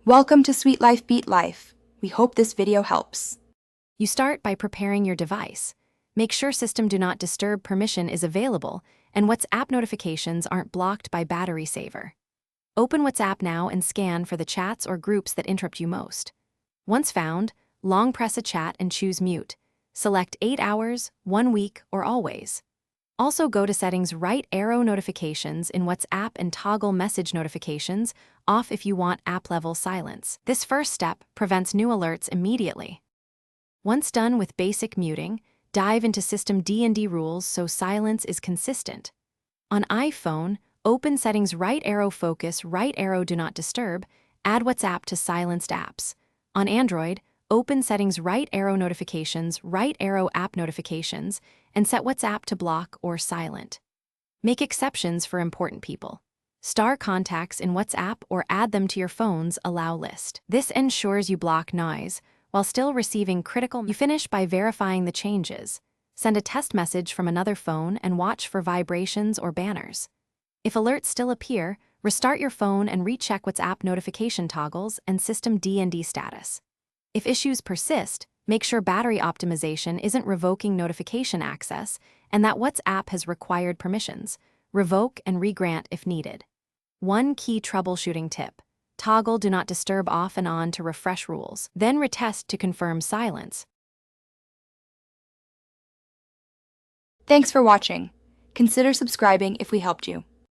Welcome to Sweet Life Beat Life. We hope this video helps. You start by preparing your device. Make sure System Do Not Disturb permission is available and WhatsApp notifications aren't blocked by Battery Saver. Open WhatsApp now and scan for the chats or groups that interrupt you most. Once found, long press a chat and choose Mute. Select 8 hours, 1 week, or always. Also go to Settings, right arrow notifications in WhatsApp and toggle message notifications off if you want app-level silence. This first step prevents new alerts immediately. Once done with basic muting, dive into System D&D rules so silence is consistent. On iPhone, open Settings, right arrow focus, right arrow do not disturb, add WhatsApp to silenced apps. On Android, open Settings, right arrow notifications, right arrow app notifications, and set WhatsApp to block or silent. Make exceptions for important people. Star contacts in WhatsApp or add them to your phone's allow list. This ensures you block noise while still receiving critical. You finish by verifying the changes. Send a test message from another phone and watch for vibrations or banners. If alerts still appear, restart your phone and recheck WhatsApp notification toggles and System D&D status. If issues persist, make sure battery optimization isn't revoking notification access and that WhatsApp has required permissions. Revoke and re-grant if needed. One key troubleshooting tip: toggle Do Not Disturb off and on to refresh rules, then retest to confirm silence. Thanks for watching. Consider subscribing if we helped you.